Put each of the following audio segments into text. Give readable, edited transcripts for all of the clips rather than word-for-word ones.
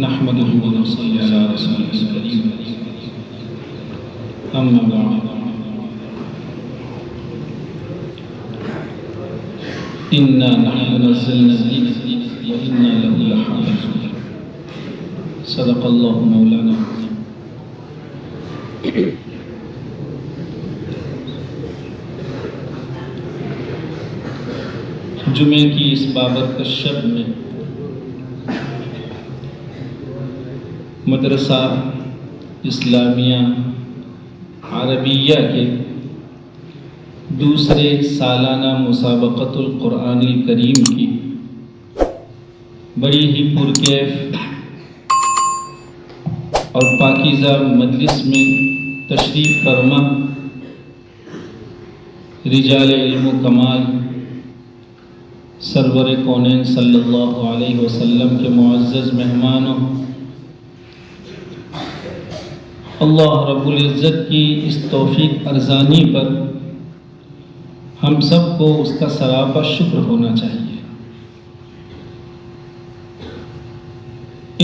نحمده ونصلي على رسوله الكريم أما بعد إنا نحن نزلنا الذكر وإنا له لحافظون صدق الله مولانا. جمعے کی اس بابرکت شب میں مدرسہ اسلامیہ عربیہ کے دوسرے سالانہ مسابقۃ القرآن الکریم کی بڑی ہی پرکیف اور پاکیزہ مجلس میں تشریف فرما رجال علم و کمال سرور کونین صلی اللہ علیہ وسلم کے معزز مہمانوں، اللہ رب العزت کی اس توفیق ارزانی پر ہم سب کو اس کا سراپا شکر ہونا چاہیے۔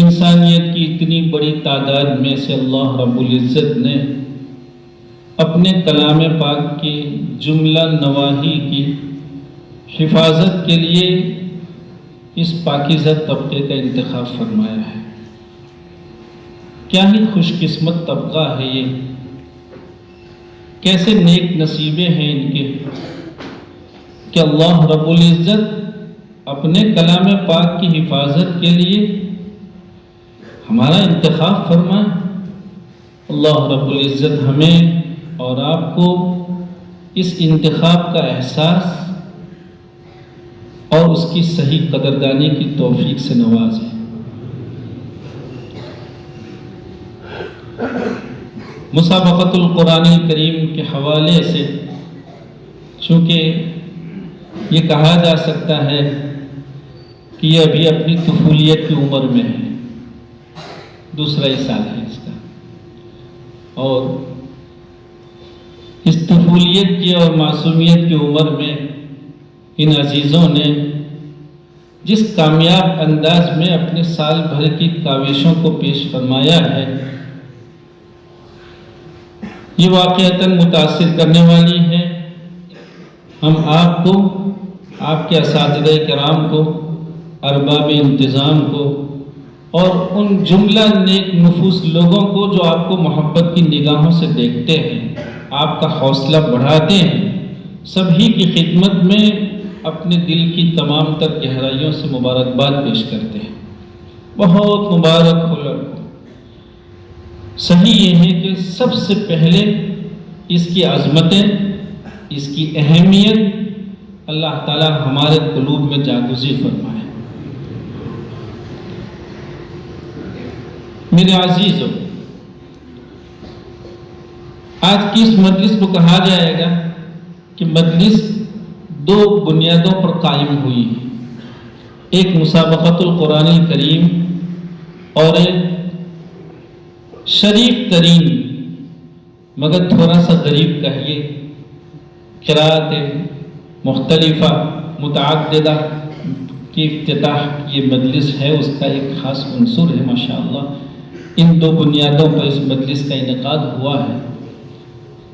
انسانیت کی اتنی بڑی تعداد میں سے اللہ رب العزت نے اپنے کلام پاک کی جملہ نواحی کی حفاظت کے لیے اس پاکیزہ طبقے کا انتخاب فرمایا ہے۔ کیا ہی خوش قسمت طبقہ ہے یہ، کیسے نیک نصیبے ہیں ان کے کہ اللہ رب العزت اپنے کلام پاک کی حفاظت کے لیے ہمارا انتخاب فرمائے۔ اللہ رب العزت ہمیں اور آپ کو اس انتخاب کا احساس اور اس کی صحیح قدردانی کی توفیق سے نوازے۔ مسابقۃ القرآن الکریم کے حوالے سے چونکہ یہ کہا جا سکتا ہے کہ یہ ابھی اپنی طفولیت کی عمر میں ہے، دوسرا ہی سال ہے اس کا، اور اس طفولیت کی اور معصومیت کی عمر میں ان عزیزوں نے جس کامیاب انداز میں اپنے سال بھر کی کاوشوں کو پیش فرمایا ہے، یہ واقعتاً متاثر کرنے والی ہے۔ ہم آپ کو، آپ کے اساتذہ کرام کو، ارباب انتظام کو اور ان جملہ نیک نفوس لوگوں کو جو آپ کو محبت کی نگاہوں سے دیکھتے ہیں، آپ کا حوصلہ بڑھاتے ہیں، سبھی کی خدمت میں اپنے دل کی تمام تر گہرائیوں سے مبارکباد پیش کرتے ہیں۔ بہت مبارک ہو لڑکوں۔ صحیح یہ ہے کہ سب سے پہلے اس کی عظمتیں، اس کی اہمیت اللہ تعالی ہمارے قلوب میں جاگزی فرمائے۔ میرے عزیزوں، آج کی اس مجلس کو کہا جائے گا کہ مجلس دو بنیادوں پر قائم ہوئی ہے، ایک مسابقۃ القرآن الکریم اور ایک شریف ترین مگر تھوڑا سا غریب کہیے قرأت مختلفہ متعددہ کی افتتاح یہ مجلس ہے، اس کا ایک خاص عنصر ہے۔ ماشاءاللہ ان دو بنیادوں پر اس مجلس کا انعقاد ہوا ہے،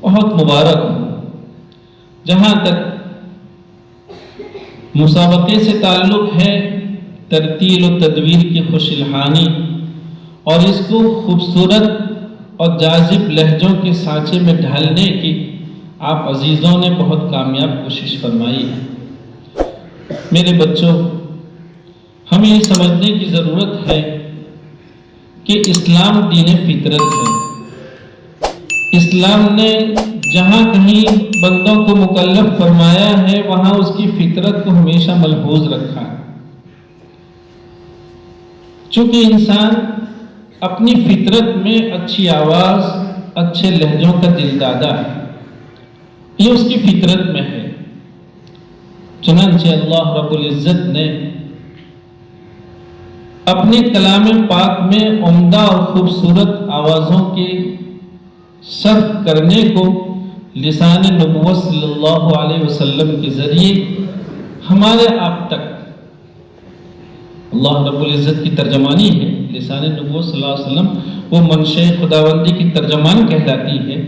بہت مبارک ہو۔ جہاں تک مسابقے سے تعلق ہے، ترتیل و تدویر کی خوش الحانی اور اس کو خوبصورت اور جاذب لہجوں کے سانچے میں ڈھالنے کی آپ عزیزوں نے بہت کامیاب کوشش فرمائی ہے۔ میرے بچوں، ہمیں یہ سمجھنے کی ضرورت ہے کہ اسلام دین فطرت ہے۔ اسلام نے جہاں کہیں بندوں کو مکلف فرمایا ہے، وہاں اس کی فطرت کو ہمیشہ ملحوظ رکھا ہے۔ چونکہ انسان اپنی فطرت میں اچھی آواز، اچھے لہجوں کا دلدادہ ہے، یہ اس کی فطرت میں ہے۔ چنانچہ اللہ رب العزت نے اپنے کلام پاک میں عمدہ اور خوبصورت آوازوں کے صرف کرنے کو لسان نبوت صلی اللہ علیہ وسلم کے ذریعے ہمارے آپ تک، اللہ رب العزت کی ترجمانی ہے لسان نبوت صلی اللہ علیہ وسلم وہ منشے خداوندی کی ترجمان کہلاتی ہے۔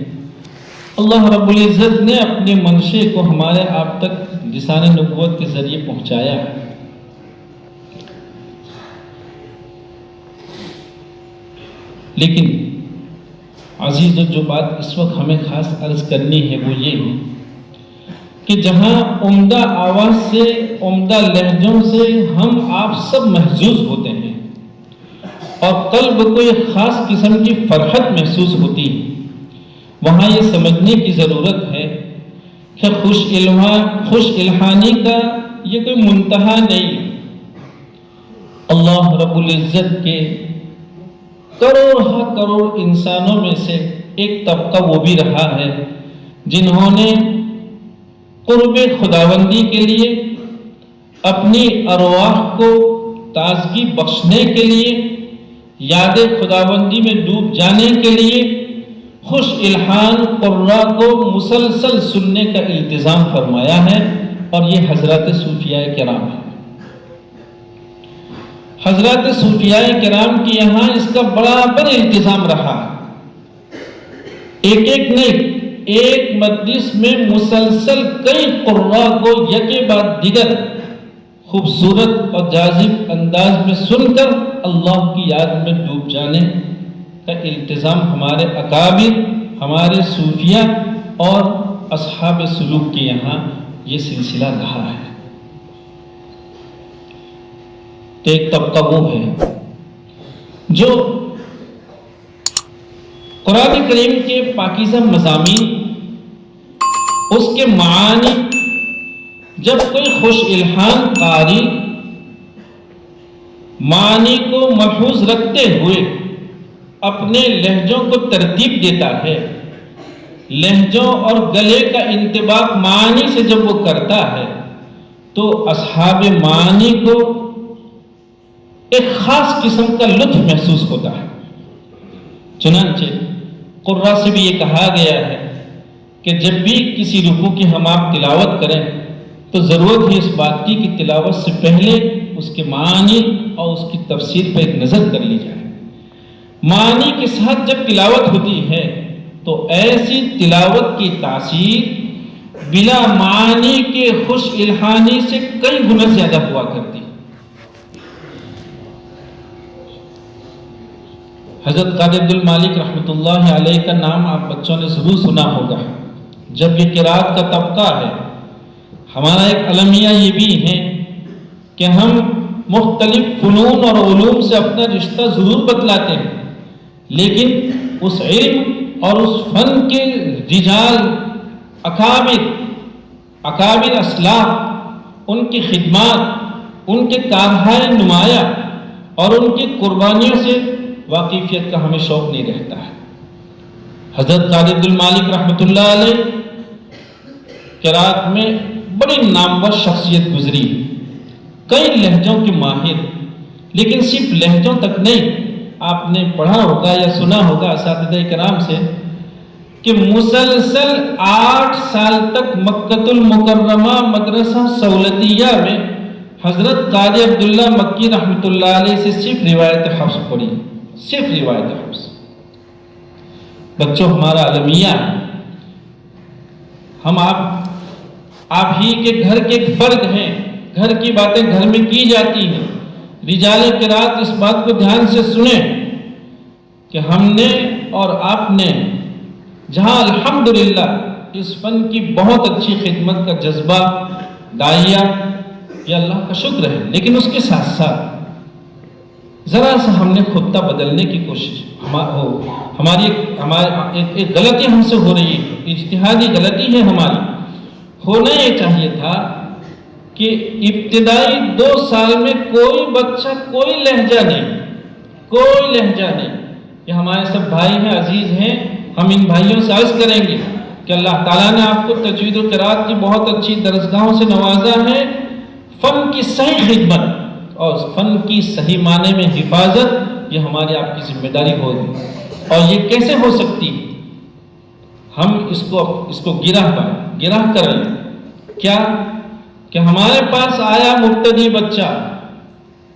اللہ رب العزت نے اپنے منشے کو ہمارے آپ تک لسان نبوت کے ذریعے پہنچایا ہے۔ لیکن عزیزو، جو بات اس وقت ہمیں خاص عرض کرنی ہے وہ یہ ہے کہ جہاں عمدہ آواز سے، عمدہ لہجوں سے ہم آپ سب محظوظ ہوتے ہیں اور قلب کو ایک خاص قسم کی فرحت محسوس ہوتی ہے، وہاں یہ سمجھنے کی ضرورت ہے کہ خوش الحانی کا یہ کوئی منتہا نہیں۔ اللہ رب العزت کے کروڑ کروڑ انسانوں میں سے ایک طبقہ وہ بھی رہا ہے جنہوں نے قرب خداوندی کے لیے، اپنی ارواح کو تازگی بخشنے کے لیے، یاد خداوندی میں ڈوب جانے کے لیے خوش الحان قرہ کو مسلسل سننے کا التزام فرمایا ہے، اور یہ حضرات صوفیاء کرام ہیں۔ حضرات صوفیاء کرام کی یہاں اس کا بڑا التزام رہا ہے۔ ایک نہیں، ایک مجلس میں مسلسل کئی قرہ کو یکے بعد دیگر خوبصورت اور جاذب انداز میں سن کر اللہ کی یاد میں ڈوب جانے کا التزام ہمارے اکابر، ہمارے صوفیاء اور اصحاب سلوک کے یہاں یہ سلسلہ رہا ہے۔ تو ایک طبقہ وہ ہے جو قرآن کریم کے پاکیزہ مضامین، اس کے معانی، جب کوئی خوش الحان قاری معانی کو محفوظ رکھتے ہوئے اپنے لہجوں کو ترتیب دیتا ہے، لہجوں اور گلے کا انطباق معانی سے جب وہ کرتا ہے تو اصحاب معانی کو ایک خاص قسم کا لطف محسوس ہوتا ہے۔ چنانچہ قرہ سے بھی یہ کہا گیا ہے کہ جب بھی کسی رکوع کی ہم آپ تلاوت کریں تو ضرورت ہے اس بات کی کہ تلاوت سے پہلے اس کے معانی اور اس کی تفسیر پر ایک نظر کر لی جائے۔ معانی کے ساتھ جب تلاوت ہوتی ہے تو ایسی تلاوت کی تاثیر بلا معانی کے خوش الحانی سے کئی گنا زیادہ ہوا کرتی ہے۔ حضرت قاری عبد المالک رحمۃ اللہ علیہ کا نام آپ بچوں نے ضرور سنا ہوگا۔ جب یہ قرات کا طبقہ ہے، ہمارا ایک المیہ یہ بھی ہے کہ ہم مختلف فنون اور علوم سے اپنا رشتہ ضرور بتلاتے ہیں، لیکن اس علم اور اس فن کے رجال، اکابر اسلاف، ان کی خدمات، ان کے کارہائے نمایاں اور ان کی قربانیوں سے واقفیت کا ہمیں شوق نہیں رہتا ہے۔ حضرت قاری عبد المالک رحمۃ اللہ علیہ قرات میں بڑی نامور شخصیت گزری، کئی لہجوں کے ماہر، لیکن صرف لہجوں تک نہیں، آپ نے پڑھا ہوگا یا سنا ہوگا اساتذہ کرام سے کہ مسلسل 8 سال تک مکۃ المکرمہ مدرسہ سہولتیہ میں حضرت قاری عبداللہ مکی رحمۃ اللہ علیہ سے صرف روایت حفظ پڑھی، صرف روایت حفظ۔ بچوں، ہمارا المیہ، ہم آپ ہی کے گھر کے ایک فرد ہیں، گھر کی باتیں گھر میں کی جاتی ہیں۔ رجال قرات اس بات کو دھیان سے سنیں کہ ہم نے اور آپ نے جہاں الحمدللہ اس فن کی بہت اچھی خدمت کا جذبہ داعیہ، یہ اللہ کا شکر ہے، لیکن اس کے ساتھ ساتھ ذرا سا ہم نے خطہ بدلنے کی کوشش، ہماری ایک غلطی ہم سے ہو رہی ہے، اجتہادی غلطی ہے ہماری۔ ہونا یہ چاہیے تھا کہ ابتدائی 2 سال میں کوئی بچہ کوئی لہجہ نہیں، یہ ہمارے سب بھائی ہیں، عزیز ہیں، ہم ان بھائیوں سے عرض کریں گے کہ اللہ تعالیٰ نے آپ کو تجوید و قرات کی بہت اچھی درسگاہوں سے نوازا ہے۔ فن کی صحیح خدمت اور فن کی صحیح معنی میں حفاظت، یہ ہماری آپ کی ذمہ داری ہوگی۔ اور یہ کیسے ہو سکتی؟ ہم اس کو گرہ کر لیں۔ کیا کہ ہمارے پاس آیا مبتدی بچہ،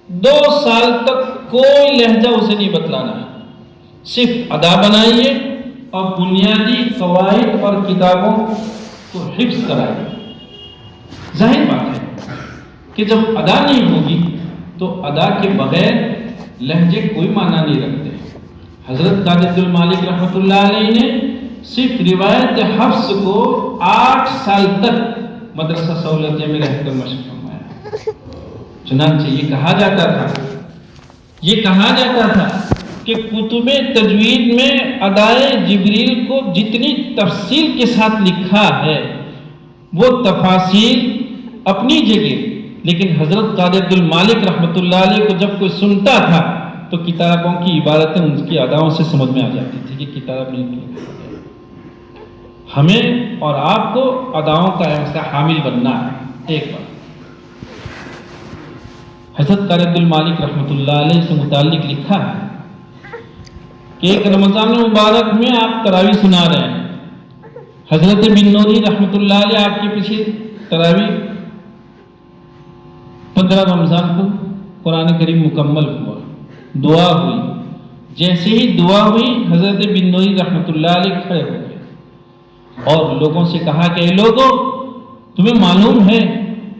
2 سال تک کوئی لہجہ اسے نہیں بتلانا ہے، صرف ادا بنائیے اور بنیادی قواعد اور کتابوں کو حفظ کرائیے۔ ظاہر بات ہے کہ جب ادا نہیں ہوگی تو ادا کے بغیر لہجے کوئی معنی نہیں رکھتے۔ حضرت قاضی عبد المالک رحمۃ اللہ علیہ نے صرف روایت حفظ کو 8 سال تک مدرسہ سہولتیہ میں رہ کر مشق فرمایا۔ چنانچہ یہ کہا جاتا تھا کہ کتب تجوید میں ادائے جبریل کو جتنی تفصیل کے ساتھ لکھا ہے وہ تفاصیل اپنی جگہ، لیکن حضرت قاضی عبد المالک رحمۃ اللہ علیہ کو جب کوئی سنتا تھا تو کتابوں کی عبارتیں ان کی اداؤں سے سمجھ میں آ جاتی تھی کہ کتاب نہیں لکھی۔ ہمیں اور آپ کو اداؤں کا ایسا حامل بننا ہے۔ ایک بات حضرت قاضی عبد المالک رحمۃ اللہ علیہ سے متعلق لکھا ہے کہ ایک رمضان مبارک میں آپ تراویح سنا رہے ہیں، حضرت بن نوری رحمۃ اللہ علیہ آپ کے پیچھے تراویح 15 رمضان کو قرآن کریم مکمل ہوا، دعا ہوئی، جیسے ہی دعا ہوئی حضرت بن نوری رحمۃ اللہ علیہ کھڑے ہو گئے اور لوگوں سے کہا کہ اے لوگوں، تمہیں معلوم ہے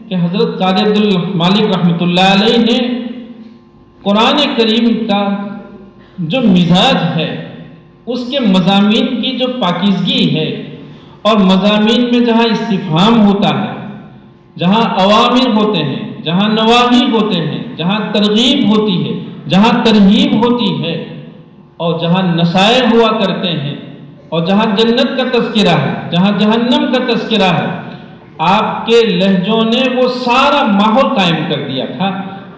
کہ حضرت قاضی عبد المالک رحمۃ اللہ علیہ نے قرآن کریم کا جو مزاج ہے، اس کے مضامین کی جو پاکیزگی ہے، اور مضامین میں جہاں استفہام ہوتا ہے، جہاں اوامر ہوتے ہیں، جہاں نواہی ہوتے ہیں، جہاں ترغیب ہوتی ہے، جہاں ترہیب ہوتی ہے، اور جہاں نصائح ہوا کرتے ہیں، اور جہاں جنت کا تذکرہ ہے، جہاں جہنم کا تذکرہ ہے، آپ کے لہجوں نے وہ سارا ماحول قائم کر دیا تھا۔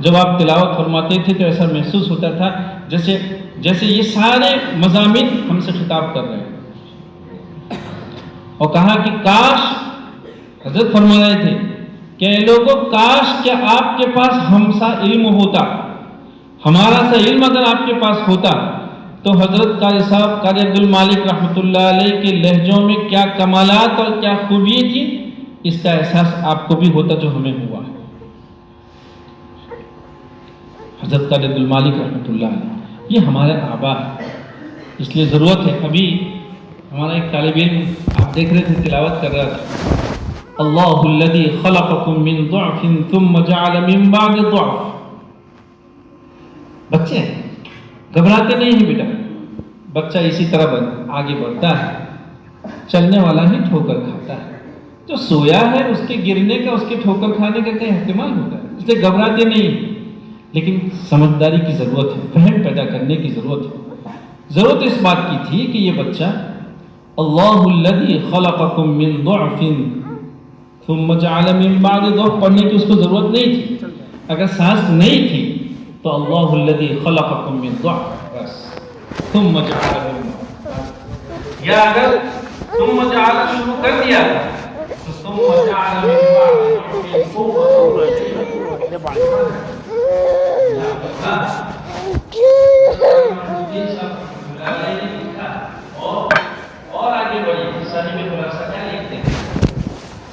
جب آپ تلاوت فرماتے تھے تو ایسا محسوس ہوتا تھا جیسے یہ سارے مضامین ہم سے خطاب کر رہے ہیں۔ اور کہا کہ کاش، حضرت فرما رہے تھے کہ اے لوگوں، کاش کہ آپ کے پاس ہم سا علم ہوتا، ہمارا سا علم اگر آپ کے پاس ہوتا تو حضرت قاضی صاحب قاضی عبد المالک رحمۃ اللہ علیہ کے لہجوں میں کیا کمالات اور کیا خوبی تھی، اس کا احساس آپ کو بھی ہوتا جو ہمیں ہوا ہے۔ حضرت قاضی عبد المالک رحمۃ اللہ علیہ یہ ہمارے آبا ہے، اس لیے ضرورت ہے۔ ابھی ہمارا ایک طالب علم آپ دیکھ رہے تھے تلاوت کر رہا تھا، اللہ الذی خلقکم من ضعف ثم جعل من بعد ضعف۔ بچے گھبراتے نہیں ہیں بیٹا، بچہ اسی طرح آگے بڑھتا ہے، چلنے والا ہی ٹھوکر کھاتا ہے، جو سویا ہے اس کے گرنے کا، اس کے ٹھوکر کھانے کا کیا احتمال ہوتا ہے، اس لیے گھبراتے نہیں۔ لیکن سمجھداری کی ضرورت ہے، فہم پیدا کرنے کی ضرورت ہے۔ ضرورت اس بات کی تھی کہ یہ بچہ اللہ الذی خلقکم من ضعف ثم جعل من بعد ضعف پڑھنے کی اس کو ضرورت نہیں تھی۔ اگر سانس نہیں تھی تو اللہ الذی خلقکم من ضعف بس، ثم جعل من بعد، یا اگر ثم جعل شروع کر دیا تو ثم جعل من بعد قوة، اور آگے بڑھیے صاحب خلاصہ کیا لکھتے ہیں،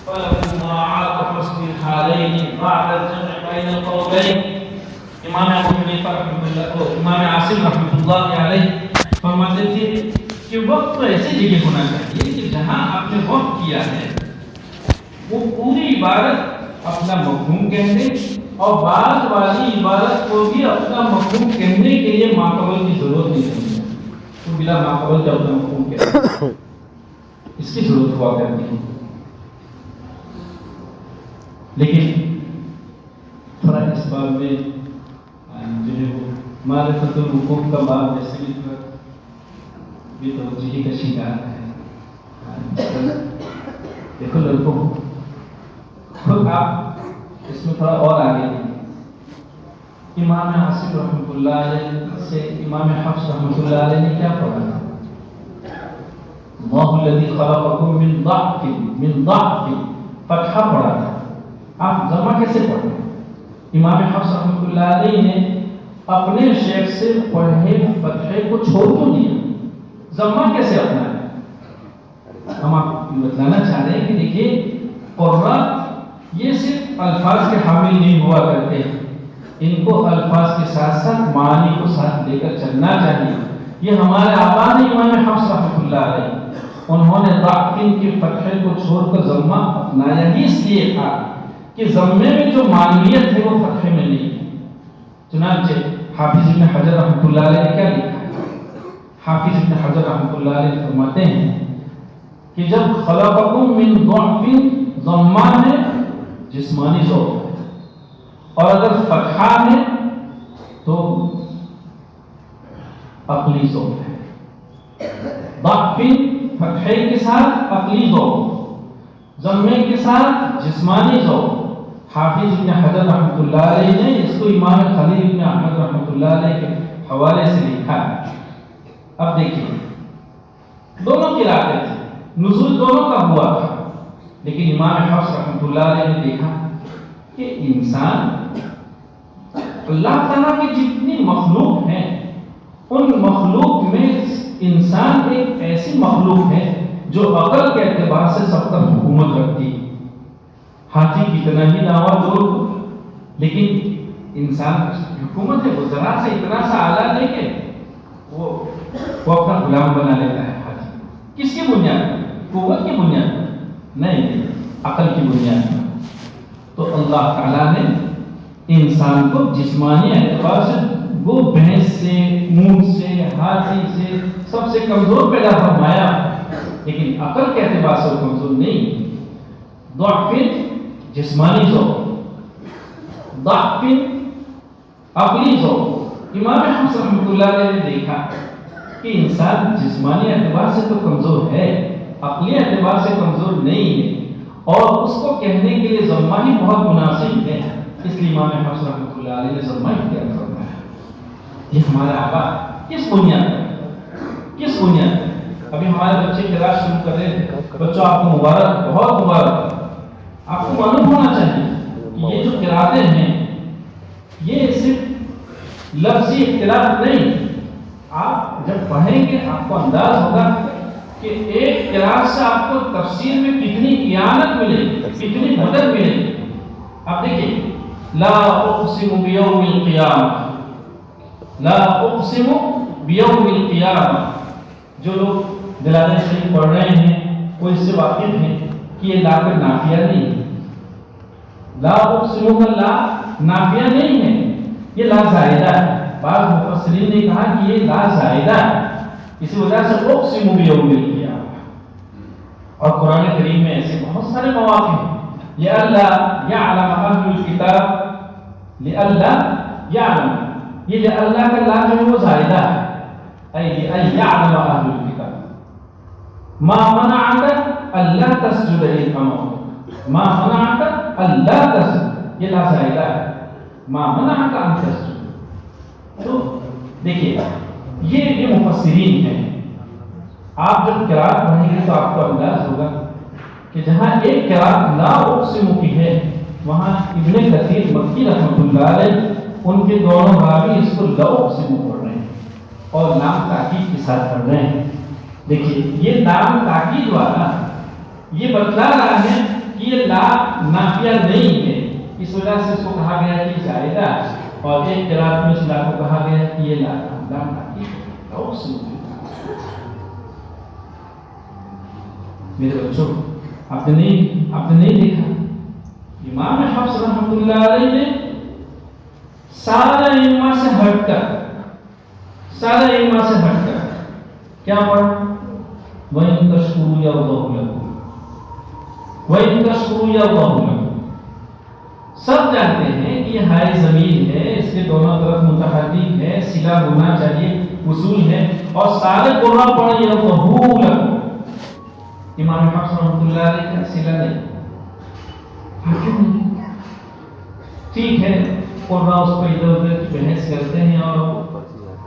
فَلَمَّا عَاقَ حُسْنِ الْحَالَيْنِ بَعْدَ الْجَمْعِ بَيْنَ الْقَوْلَيْنِ۔ امام ابو حنیفہ رحمۃ اللہ اور امام عاصم رحمۃ اللہ علیہ فرماتے تھے کہ وقت تو ایسی جگہ ہونا چاہیے کہ جہاں آپ نے وقت کیا ہے وہ پوری عبارت اپنا مفہوم کہتے، اور بعد والی عبارت کو بھی اپنا مفہوم کہنے کے لیے ماقبل کی ضرورت نہیں ہوتی، تو بلا ماقبل کا اپنا مفہوم کہتے، اس کی ضرورت ہوا کرتی ہے۔ لیکن تھوڑا اس بات میں جو ہے وہ معرفت الوقوف کا باب جیسے بھی یہ توجہی کا شکار ہے۔ دیکھو لڑکوں خود آپ اس میں تھوڑا اور آگے ہیں۔ امام عاصم رحمۃ اللہ علیہ سے امام حفص رحمۃ اللہ علیہ نے کیا پڑھا تھا؟ اللہ الذی خلقکم من ضعف فتحہ پڑھا تھا، آپ ضمہ کیسے پڑھیں؟ امام حفص رحمۃ اللہ علیہ نے اپنے شیخ سے پڑھے فتحے کو چھوڑ کیوں دیا؟ ضمہ کیسے اپنا ہے؟ ہم آپ کو بتلانا چاہ رہے ہیں کہ دیکھیے قرآن یہ صرف الفاظ کے حامل نہیں ہوا کرتے ہیں، ان کو الفاظ کے ساتھ ساتھ معانی کو ساتھ لے کر چلنا چاہیے. یہ ہمارے آبا نے امام حفص رحمۃ اللہ علیہ انہوں نے ضعفین کے فتحے کو چھوڑ کر ضمہ اپنایا ہی اس لیے تھا کہ ضمے میں جو معنویت ہے وہ فتحے میں نہیں ہے. چنانچہ حافظ ابن حجر رحمۃ اللہ علیہ نے کیا لکھا ہے؟ حافظ ابن حجر رحمۃ اللہ علیہ فرماتے ہیں کہ جب خلقکم من ضعف ضمہ ہے جسمانی ضعف ہے، اور اگر فتحہ ہے تو عقلی ضعف ہے. ضعف فتحے کے ساتھ عقلی ضعف، ضمے کے ساتھ جسمانی ضعف. حافظ ابن حجر رحمۃ اللہ علیہ نے اس کو امام خلیل ابن احمد رحمۃ اللہ علیہ کے حوالے سے لکھا ہے. اب دیکھیے دونوں کی راتیں تھیں، نزول دونوں کا ہوا تھا، لیکن امام حفص رحمۃ اللہ علیہ نے دیکھا کہ انسان اللہ تعالیٰ کی جتنی مخلوق ہیں ان مخلوق میں انسان ایک ایسی مخلوق ہے جو عقل کے اعتبار سے سب پر حکومت رکھتی ہے. ہاتھی کتنا ہی دعویٰ دور ہو، لیکن انسان کی حکومت ہے وہ ذرا سے اتنا سا آلہ نہیں کہ وہ اپنا غلام بنا لیتا ہے. ہاتھی کس کی بنیاد پر؟ قوت کی بنیاد پر نہیں، عقل کی بنیاد پر. تو اللہ تعالیٰ نے انسان کو جسمانی اعتبار سے وہ بھینس سے، اونٹ سے، ہاتھی سے سب سے کمزور پیدا فرمایا، لیکن عقل کے اعتبار سے وہ کمزور نہیں. ضعف جسمانی ضعف، ضعف عقلی ضعف. امام حفص رحمۃ اللہ علیہ نے دیکھا کہ انسان جسمانی اعتبار سے تو کمزور ہے، عقلی اعتبار سے کمزور نہیں ہے، اور اس کو کہنے کے لیے ضمہ ہی بہت مناسب ہے. اس لیے امام حفص رحمۃ اللہ علیہ نے ضمہ اختیار فرمایا. یہ ہمارے آبا کس بنیاد پر؟ کس بنیاد پر؟ ابھی ہمارے بچے قراءت شروع کر رہے تھے. بچوں آپ کو مبارک، بہت مبارک. آپ کو معلوم ہونا چاہیے کہ یہ جو قراءتیں ہیں یہ صرف لفظی اختلاف نہیں. آپ جب پڑھیں گے آپ کو انداز ہوگا کہ ایک قراءت سے آپ کو تفسیر میں کتنی اعانت ملے گی، کتنی مدد ملے گی. آپ دیکھیے لا اقسم بیوم القیامہ، لا اقسم بیوم القیامہ. جو لوگ دلالہ شریف پڑھ رہے ہیں وہ اس سے واقف ہیں کہ یہ لا کر نافیہ نہیں ہے. لا اقسم کا لا نافیہ نہیں ہے، یہ لا زائدہ ہے. بعض مفسرین نے کہا کہ یہ لا زائدہ ہے، اسی وجہ سے اقسم بیوم القیامہ. اور قرآن کریم میں ایسے بہت سارے مواقع ہیں. لئلا یعلم اہل الکتاب، لئلا یعلم، یہ لئلا کا لا جو ہے وہ زائدہ ہے، ای لئن یعلم اہل الکتاب. ما منعک الا تسجد اذ امرتک، ما منعک الا تسجد، یہ لا زائدہ ہے. ما منعک ان تسجد. تو دیکھیے یہ مفسرین ہیں. آپ جب قرات پڑھیں گے تو آپ کو انداز ہوگا کہ جہاں ایک قرات لا اقسم کی ہے وہاں ابن کثیر مکی رحمۃ اللہ علیہ ان کے دونوں راوی اس کو لا اقسم پڑھ رہے ہیں اور لام تاکید کے ساتھ پڑھ رہے ہیں. دیکھیے یہ لام تاکید والا یہ بتلا رہا ہے کہ یہ لا نافیہ نہیں ہے، اس وجہ سے اس کو کہا گیا کہ زائدہ. اور ایک قرات میں اس لا کو کہا گیا کہ یہ لا لام تاکید لا اقسم. میرے بچوں آپ نے نہیں دیکھا امام حفص رحمۃ اللہ علیہ نے سارا علماء سے ہٹ کر کیا پڑھا؟ وَإِن تَشْكُرُوا يَرْضَهُ لَكُمْ، وَإِن تَشْكُرُوا يَرْضَهُ لَكُمْ. سب جانتے ہیں کہ یہ ہائی زمین ہے، اس کے دونوں طرف متحرک ہے، صلہ ہونا چاہیے، اصول ہے، اور سارے قرآن پڑھیں يَرْضَهُ لَكُمْ. امام حفص رحمۃ اللہ علیہ کا صلہ نہیں. ٹھیک ہے قرآن اس پر ادھر ادھر کی بحث کرتے ہیں اور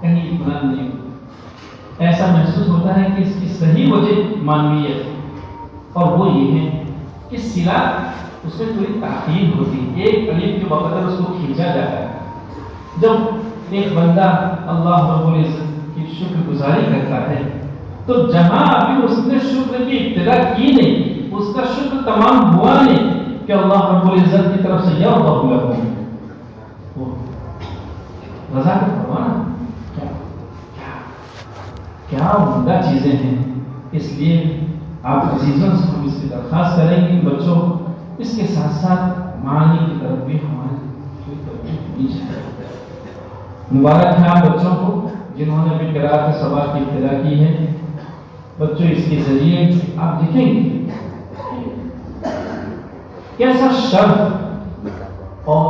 کہیں اطمینان نہیں ہوتا. ایسا محسوس ہوتا ہے کہ اس کی صحیح وجہ معنویت ہے، اور وہ یہ ہے کہ صلہ اس میں تھوڑی تاخیر ہوتی ہے. ایک الف کے بقدر اس کو کھینچا جاتا ہے. جب ایک بندہ اللہ رب العزت کی شکر گزاری کرتا ہے تو جہاں ابھی اس نے شکر کی ابتدا کی نہیں، اس کا شکر تمام ہوا نہیں کہ اللہ رب العزت کی طرف سے یہ ہوگا رضا کا فرمان کیا عمدہ چیزیں ہیں. اس لیے آپ عزیزوں سے ہم اس کی درخواست کریں گے بچوں اس کے ساتھ ساتھ معانی کی طرف بھی ہماری توجہ ہونی چاہیے. مبارک ہے آپ بچوں کو جنہوں نے بھی قرأت کے ثواب کی ابتدا کی ہے. بچوں اس کے ذریعے آپ دیکھیں گے کیسا شرف اور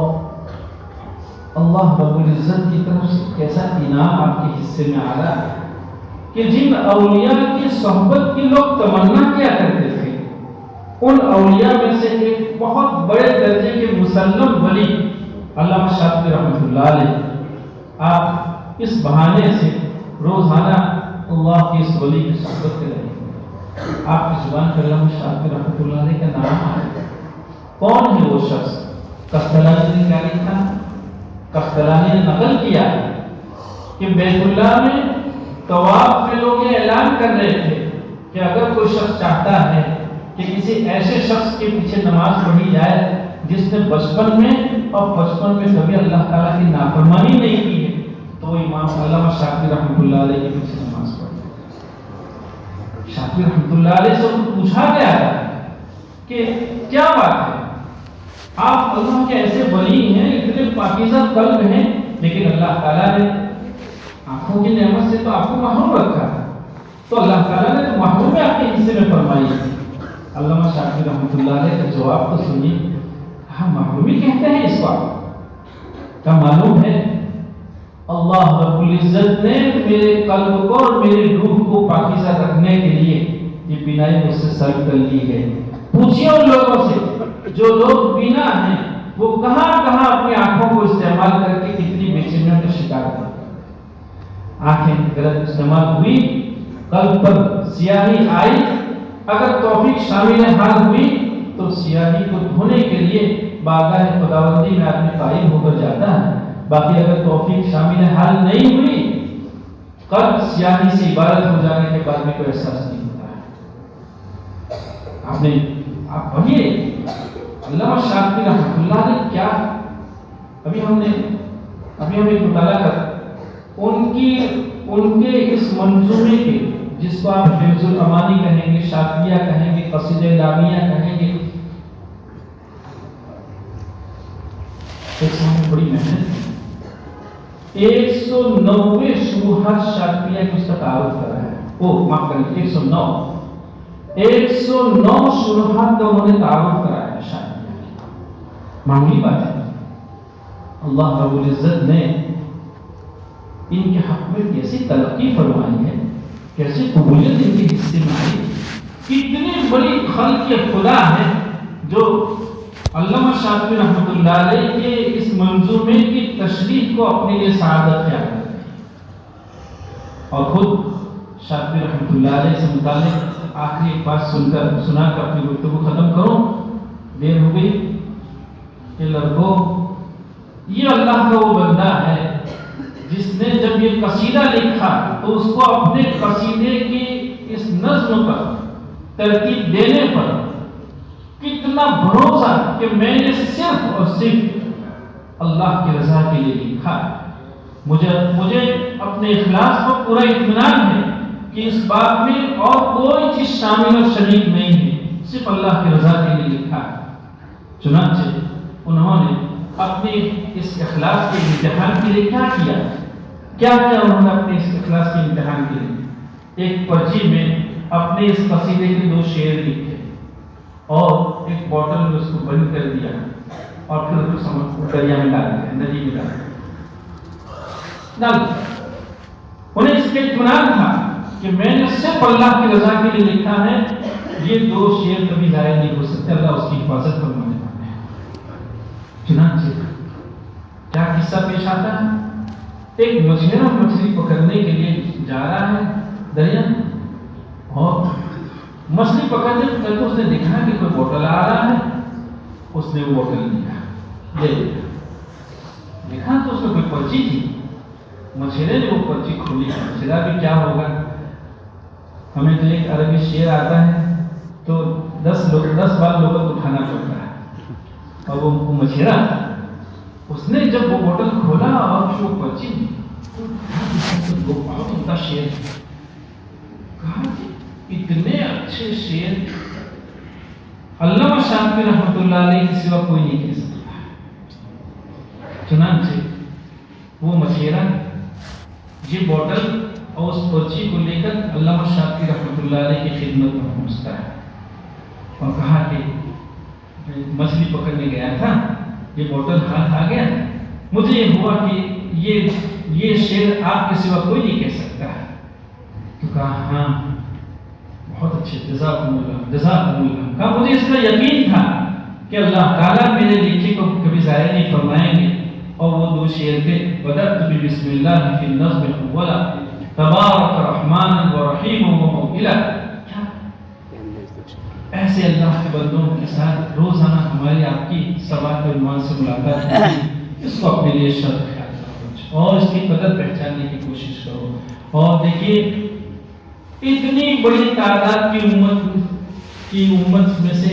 اللہ رب العزت کی طرف سے کیسا انعام آپ کے حصے میں آ رہا ہے کہ جن اولیاء کی صحبت کی لوگ تمنا کیا کرتے تھے ان اولیاء میں سے ایک بہت بڑے درجے کے مسلم ولی علامہ شاطبی رحمۃ اللہ علیہ، آپ اس بہانے سے روزانہ اللہ کی اس ولی کی صحبت کریں گے. آپ کی زبان پر علامہ شاطبی رحمۃ اللہ علیہ کا نام آئے. کون ہے وہ شخص؟ قسطلانی نے کیا لکھا؟ قسطلانی نے نقل کیا کہ بیت اللہ میں طواف میں لوگ یہ اعلان کر رہے تھے کہ اگر کوئی شخص چاہتا ہے کہ کسی ایسے شخص کے پیچھے نماز پڑھی جائے جس نے بچپن میں کبھی اللہ تعالیٰ کی نافرمانی نہیں کی ہے تو امام علامہ شاطبی رحمۃ اللہ علیہ کے پیچھے نماز پڑھے. شاطبی رحمۃ اللہ علیہ سے پوچھا گیا تھا کہ کیا بات ہے، آپ اللہ کے ایسے ولی ہیں، اتنے پاکیزہ قلب ہیں، لیکن اللہ تعالیٰ نے آنکھوں کی نعمت سے تو آپ کو محروم رکھا ہے، تو اللہ تعالیٰ نے تو محروم آپ کے حصے میں فرمائی ہے. علامہ شاطبی رحمۃ اللہ علیہ کا جواب تو سنیے. ہم محرومی کہتے ہیں اس وقت کا معلوم ہے اللہ رب العزت نے میرے قلب کو اور میری روح کو پاکیزہ رکھنے کے لیے یہ بینائی مجھ سے سلب کر لی ہے. پوچھئے ان لوگوں سے جو لوگ بینا ہیں وہ کہاں کہاں اپنی آنکھوں کو استعمال کر کے کتنی بے چینیوں کا شکار کرتے. آنکھیں غلط استعمال ہوئی، قلب پر سیاہی آئی، اگر توفیق شامل حال ہوئی تو سیاہی کو دھونے کے لیے بارگاہ خداوندی میں آدمی قائم ہو کر جاتا ہے. باقی اگر توفیق شامل حال نہیں ہوئی قلب سیاہی سے عبارت ہو جانے کے بعد بھی کوئی احساس نہیں ہوتا ہے. آپ پڑھیے علامہ شاطبی رحمۃ اللہ نے کیا، ابھی ہم ایک مطالعہ کر ان کے اس منظومے کے جس کو آپ حفظ الامانی کہیں گے، شاطبیہ کہیں گے، قصیدہ لامیہ کہیں گے، ایک سامنے بڑی محنت 190 شروحات شاطبیہ کی اس کا تعارف کرا ہے. معاف کریں 109 شروحات کا انہوں نے تعارف کرایا ہے شاطبیہ کی. معمولی بات ہے. اللہ رب العزت نے ان کے حق میں کیسی ترقی فرمائی ہے، کیسی قبولیت ان کے حصے میں آئی. کتنی بڑی خلق خدا ہے جو علامہ شاطبی رحمۃ اللہ علیہ کے اس منظومے کی تشریح کو اپنے لیے سعادت خیال کرتے ہیں. اور خود شاطبی رحمۃ اللہ علیہ سے متعلق آخری ایک بات سنا کر اپنی گفتگو ختم کروں. دیر ہو گئی کہ لڑکوں، یہ اللہ کا وہ بندہ ہے جس نے جب یہ قصیدہ لکھا تو اس کو اپنے قصیدے کی اس نظم پر ترتیب دینے پر کتنا بھروسہ کہ میں نے صرف اور صرف اللہ کی رضا کے لیے لکھا. مجھے اپنے اخلاص پر پورا اطمینان ہے کہ اس بات میں اور کوئی چیز شامل اور شریک نہیں ہے، صرف اللہ کی رضا کے لیے لکھا. چنانچہ انہوں نے اپنے اس اخلاص کے امتحان کے لیے کیا انہوں نے اپنے اس اخلاص کے امتحان کے لیے ایک پرچی میں اپنے اس قصیدے کے 2 شعر لکھے اور ایک بوتل میں اس کو بند کر دیا اور پھر اس کو دریا میں ڈال دیا، ندی میں ڈال دیا. انہیں اس کے اطمینان تھا کہ میں نے صرف اللہ کی رضا کے لیے لکھا ہے، یہ 2 شعر کبھی ضائع نہیں ہو سکتے، اللہ اس کی حفاظت فرمانے والے ہیں. چنانچہ کیا قصہ پیش آتا ہے؟ ایک مچھلیرا مچھلی پکڑنے کے لیے جا رہا ہے دریا میں، اور مچھلی پکڑنے کے اس نے دیکھا کہ کوئی بوتل آ رہا ہے. اس نے وہ بوتل دیکھا تو اس میں کوئی پرچی تھی. مچھیرے نے وہ پرچی کھولی. مچھیرا بھی کیا ہوگا، ہمیں تو ایک عربی شعر آتا ہے تو 10 بار لوگوں کو اٹھانا پڑتا ہے، اور وہ مچھیرا اس نے جب وہ بوتل کھولا اور جو بچی ان کا شعر کہا کہ اتنے اچھے شعر علامہ شافعی رحمۃ اللہ علیہ کے سوا کوئی نہیں کہہ سکتا. چنانچہ وہ مشیرہ یہ بوتل اور اس پرچی کو لے کر علامہ شافعی رحمۃ اللہ علیہ کی خدمت میں پہنچتا ہے اور کہا کہ مچھلی پکڑنے گیا تھا, یہ بوتل ہاتھ آ گیا, مجھے یہ ہوا کہ یہ شعر آپ کے سوا کوئی نہیں کہہ سکتا ہے. تو کہا ہاں بہت اچھے, جزاکم اللہ. کہا مجھے اس کا یقین تھا کہ اللہ تعالیٰ میرے لکھے کو کبھی ضائع نہیں فرمائیں گے. اور وہ دو شعر تھے, بدأت بسم اللہ فی النظم اولا تبارک رحمان و رحیم و موئلہ. ایسے اللہ کے بندوں کے ساتھ روزانہ ہماری آپ کی سباق عنوان سے ملاقات ہوتی, اس کو اپنے لیے شرط خیال کرو اور اس کی قدر پہچاننے کی کوشش کرو. اور دیکھیے اتنی بڑی تعداد کی امت میں سے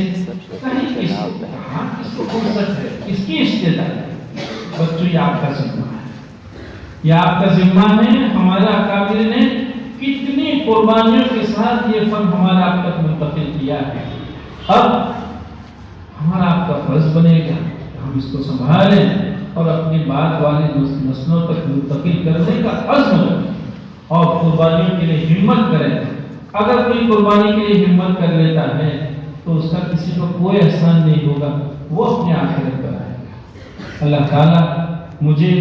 کہیں کس کو فرصت ہے, کس کی استعداد ہے؟ بچوں یہ آپ کا ذمہ ہے, یہ آپ کا ذمہ ہے. ہمارے اکابر نے کتنی قربانیوں کے ساتھ یہ فن ہمارے آپ تک منتقل کیا ہے. اب ہمارا آپ کا فرض بنے گا کہ ہم اس کو سنبھالیں اور اپنی بعد والی نسلوں تک منتقل کرنے کا عزم کریں اور قربانیوں کے لیے ہمت کریں. اگر کوئی قربانی کے لیے ہمت کر لیتا ہے تو اس کا کسی کو کوئی احسان نہیں ہوگا, وہ اپنے آخرت پر آئے گا. اللہ تعالیٰ مجھے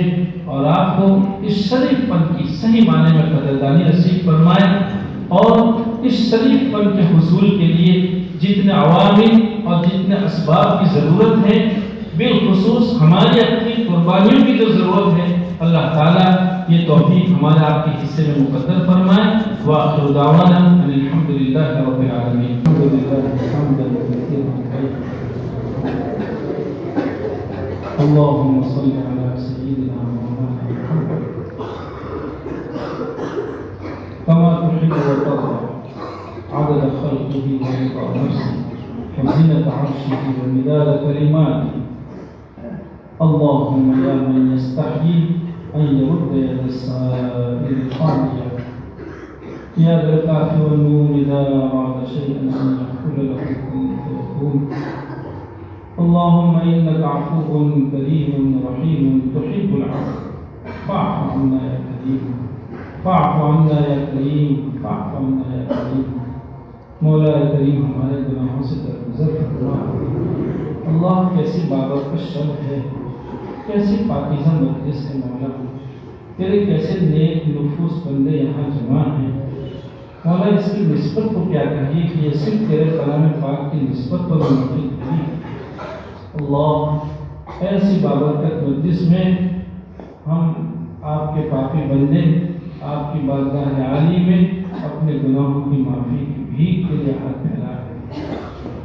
اور آپ کو اس شریف فن کی صحیح معنی میں قدردانی نصیب فرمائے اور اس شریف فن کے حصول کے لیے جتنے عوامل اور جتنے اسباب کی ضرورت ہے, بالخصوص ہماری اپنی قربانیوں کی جو ضرورت ہے, اللہ تعالیٰ یہ توفیق ہمارے آپ کے حصے میں مقدر فرمائے. وآخر دعوانا ان الحمد للہ رب العالمین. اللهم صل على سيدنا محمد كما تحب وترضى عدد خلقه ورضا نفسه وزنة عرشه ومداد كلماته. اللهم يا من يستحيي أن يرد يد السائل القاضية, يا ذا الكاف والنون إذا أراد شيئا أن يقول له كن فيكون. اللهم إنك عفو كريم رحيم تحب العفو فاعف عنا يا كريم, فاعف عنا يا كريم, فاعف عنا يا كريم. مولا کریم ہمارے گناہوں سے درگزر فرما. اللہ کیسی بابت کا شب ہے, کیسی پاکیزہ مجلس ہے مولا, تیرے کیسے نیک نفوس بندے یہاں جمع ہیں مولا. اس کی نسبت کو کیا کہیے کہ یہ صرف تیرے کلام پاک کی نسبت پر منعقد نہیں. اللہ ایسی بابرکت مجلس میں ہم آپ کے پاکی بندے آپ کی بارگاہ عالی میں اپنے گناہوں کی معافی کی بھیک کے لیے ہاتھ پھیلا رہے.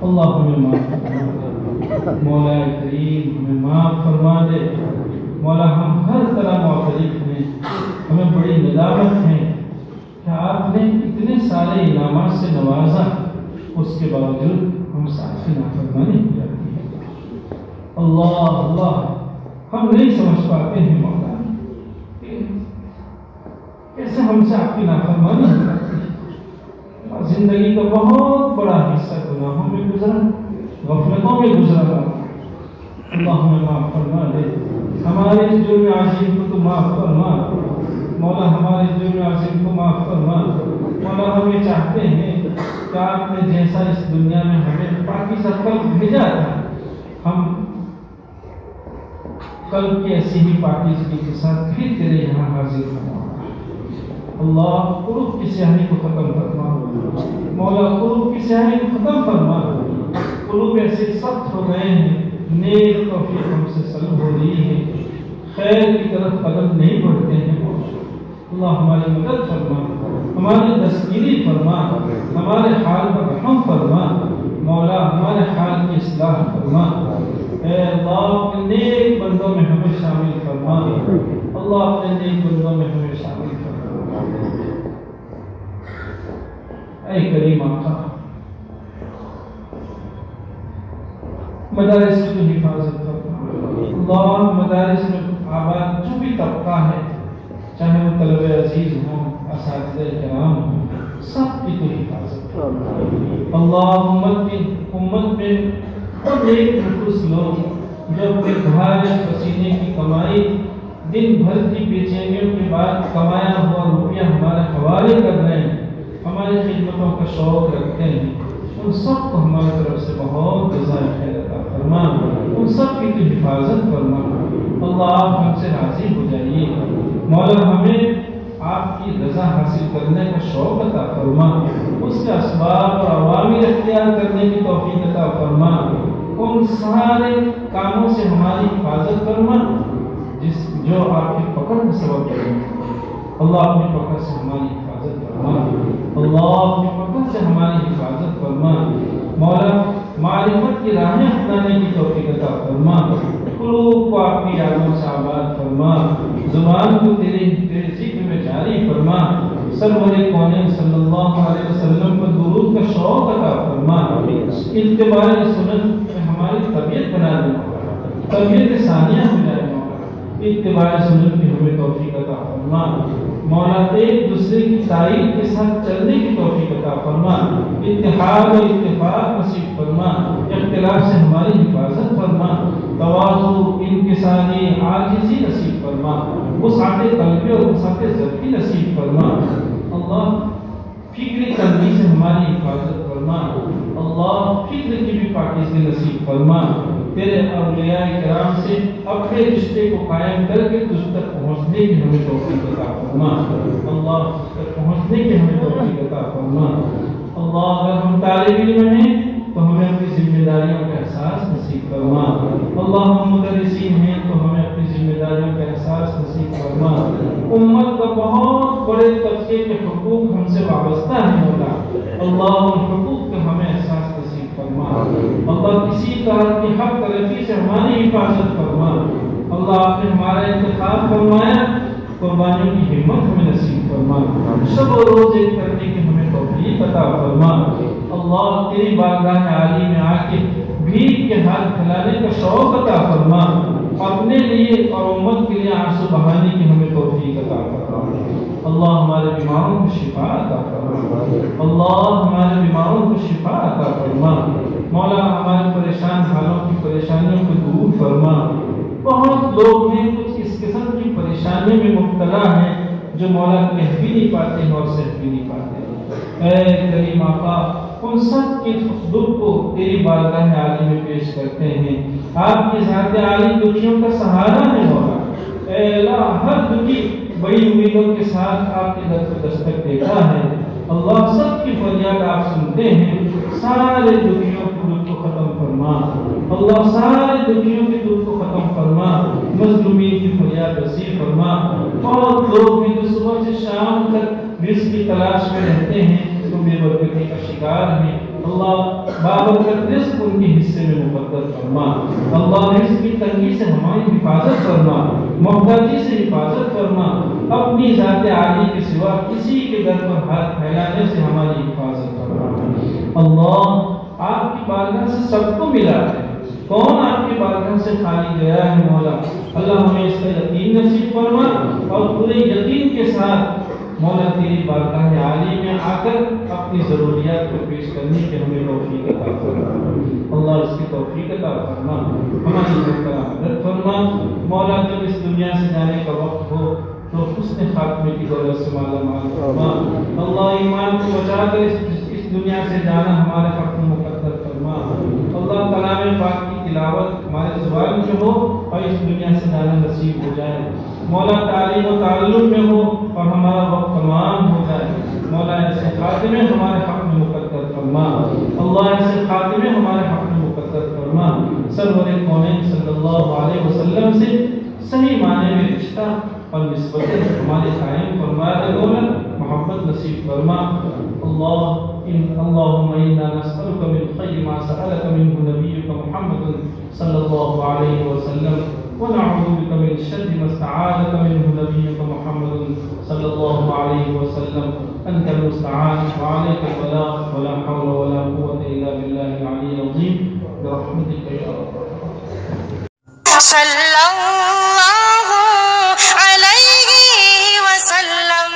اللہ ہمیں معاف فرما, مولا کریم ہمیں معاف فرما دے. مولا ہم ہر طرح معترف ہیں, ہمیں بڑی ندامت ہے کہ آپ نے اتنے سارے انعامات سے نوازا, اس کے باوجود ہم ساتھ کی نافرمانی کی جاتی ہے. اللہ ہم نہیں سمجھ پاتے ہیں مولا کیسے ہم سے آپ کی نافرمانی کرتی ہے. زندگی کا بہت بڑا حصہ گناہوں میں گزرا, غفلتوں میں گزرا. اللہ ہمیں معاف فرما دے. ہمارے جرم عظیم کو تو معاف فرما مولا, ہمارے جرم عظیم کو معاف فرما مولا. ہمیں چاہتے ہیں کہ آپ نے جیسا اس دنیا میں ہمیں پاکیزہ قلب بھیجا تھا, ہم قلب کی ایسی ہی پاکیزگی کے ساتھ پھر تیرے یہاں حاضر ہوں. اللہ قلوب کی سیاہی کو ختم فرما مولا, قلوب کی سیاہی کو ختم فرما. قلوب ایسے سخت ہو گئے ہیں, نیک توفیق ہم سے سلب ہو رہی ہے, خیر کی طرف قدم نہیں بڑھتے ہیں. اللہ ہماری مدد فرما, ہماری دستگیری فرما, ہمارے حال پر رحم فرما مولا, ہمارے حال کی اصلاح فرما. اے اللہ اپنے نیک بندوں میں ہمیں شامل فرما. اللہ اپنے نیک بندوں میں ہمیں شامل فرما. اے کریم آقا مدارس کی تو حفاظت فرما. اللہ مدارس میں آباد جو بھی طبقہ ہے، چاہے وہ طلبہ عزیز ہوں، اساتذہ کرام ہوں، سب کی تو حفاظت کر۔ اللہ امت میں اور ایک نفوس لوگ جو اپنے گھاڑ پسینے کی کمائی، دن بھر کی بے چینیوں کے بعد کمایا ہوا روپیہ ہمارے حوالے کر رہے ہیں، ہماری خدمتوں کا شوق رکھتے ہیں، ان سب کو ہماری طرف سے بہت جزائے خیر عطا فرما، ان سب کی تو حفاظت فرما۔ اللہ آپ ہم سے راضی ہو جائیے، مولا ہمیں آپ کی رضا حاصل کرنے کا شوق عطا فرما، اس کے اسباب اور عوامل اختیار کرنے کی توفیق عطا فرما، ان سارے کاموں سے ہماری حفاظت فرما جو آپ کی پکڑ کا سبب بنے۔ اللہ اپنی پکڑ سے ہماری حفاظت فرما، اللہ اپنی پکڑ سے ہماری حفاظت فرما، مولا معرفت کی راہیں اپنانے کی توفیق عطا فرما، قلوب کو آپ کی یادوں سے آباد فرما، زبان کو تیرے ذکر میں جاری فرما، سرور کونین صلی اللہ علیہ وسلم پر درود کا شوق عطا فرما، اتباع سنت میں ہماری طبیعت بنا دے، طبیعت ثانیہ ہو جائے، اتباع سنت کی ہمیں توفیق عطا فرما، مولا ایک دوسرے کی تائید کے ساتھ چلنے کی توفیق عطا فرما، اتحاد و اتفاق نصیب فرما، اختلاف سے ہماری حفاظت فرما، تواضع، انکساری، عاجزی نصیب فرما، وسعت قلبی اور وسعت ذاتی نصیب فرما، اللہ فکری تنگی سے ہماری حفاظت فرما، اللہ فکر کی بھی پاکیزگی نصیب فرما، تیرے اولیاء کرام سے اپنے رشتے کو قائم کر کے تجھ تک پہنچنے کی ہمیں توفیق عطا فرما، اللہ تجھ تک پہنچنے کی ہمیں توفیق عطا فرما، اللہ اگر ہم طالب علم ہیں تو ہمیں اپنی ذمہ داریوں کا احساس نصیب فرما، اللہ ہم مدرسین ہیں تو ہمیں اپنی ذمہ داریوں کا احساس نصیب فرما، امت کا بہت بڑے طبقے کے حقوق ہم سے وابستہ ہیں مولا، اللہ ان حقوق کا ہمیں احساس نصیب فرما، اللہ کسی طرح کی حق تلفی سے ہماری حفاظت فرما، اللہ آپ نے ہمارا انتخاب فرمایا، قربانیوں کی ہمت ہمیں نصیب فرما، شب و روز ایک کرنے کی ہمیں توفیق عطا فرما، اللہ تیری بارگاہ عالی میں آ کے بھیک کے ہاتھ پھیلانے کا شوق عطا فرما، اپنے لیے اور امت کے لیے آنسو بہانے کی ہمیں توفیق عطا فرما، اللہ ہمارے بیماروں کو شفا عطا فرما، اللہ ہمارے بیماروں کو شفا عطا فرما، مولا ہمارے پریشان حالوں کی پریشانیوں کو دور فرما، بہت لوگ ہیں کچھ اس قسم کی پریشانی میں مبتلا ہیں جو مولا کہہ بھی نہیں پاتے ہیں اور سہ بھی نہیں پاتے، اے کریم آقا ان سب کے دکھ کو تیری بارگاہ عالی میں پیش کرتے ہیں، آپ کی ذات عالی دکھیوں کا سہارا ہے مولا، اے اللہ ہر دکھی بڑی امیدوں کے ساتھ آپ کے در کو دستک دیتا ہے، اللہ سب کی فریاد آپ سنتے ہیں، سارے دکھیوں کے دکھ کو ختم فرما، اللہ سارے دکھیوں کے دکھ کو ختم فرما، مظلومین کی فریاد رسی فرما، بہت لوگ ہیں جو صبح سے شام تک رزق کی تلاش میں رہتے ہیں تو بے برکتی کا شکار ہیں، اللہ بابرکت رزق ان کے حصے میں مقدر فرما، اللہ رزق کی تنگی سے ہماری حفاظت فرما، محتاجی سے حفاظت فرما، اپنی ذات عالی کے سوا کسی کے در پر ہاتھ پھیلانے سے ہماری حفاظت فرما، اللہ آپ کی بارگاہ سے سب کو ملا ہے، کون آپ کی بارگاہ سے خالی گیا ہے مولا، اللہ ہمیں اس کا یقین نصیب فرما اور پورے یقین کے ساتھ مولا تیری بارگاہ عالی میں آ کر اپنی ضروریات کو پیش کرنے کی ہمیں توفیق عطا فرما، اللہ اس کی توفیق عطا فرما، ہماری مدد فرما، مولا جب اس دنیا سے جانے کا وقت ہو تو حسن خاتمے کی دولت سے مالا مال فرما، اللہ ایمان کو بچا کر اس دنیا سے جانا ہمارے حق میں مقدر فرما، اللہ کلام پاک کی تلاوت ہمارے زبان میں ہو اور اس دنیا سے جانا نصیب ہو جائے، مولا تعلیم و تعلم میں ہو اور ہمارا وقت تمام ہو جائے، مولا ایسے خاتمے ہمارے حق میں مقدر فرما، اللہ ایسے خاتمے ہمارے حق میں مقدر فرما، سرور کونین صلی اللہ علیہ وسلم سے صحیح معنی میں رشتہ اور نسبتیں ہمارے قائم فرما دے، دولت محبت نصیب فرما، اللهم إنا نسألك من خير ما سألك منه نبيك محمد صلى الله عليه وسلم ونعوذ بك من شر ما استعاذك منه نبيك محمد صلى الله عليه وسلم، أنت المستعان وعليك البلاغ ولا حول ولا قوة إلا بالله العلي العظيم برحمتك يا رب. صلی اللہ علیہ وسلم.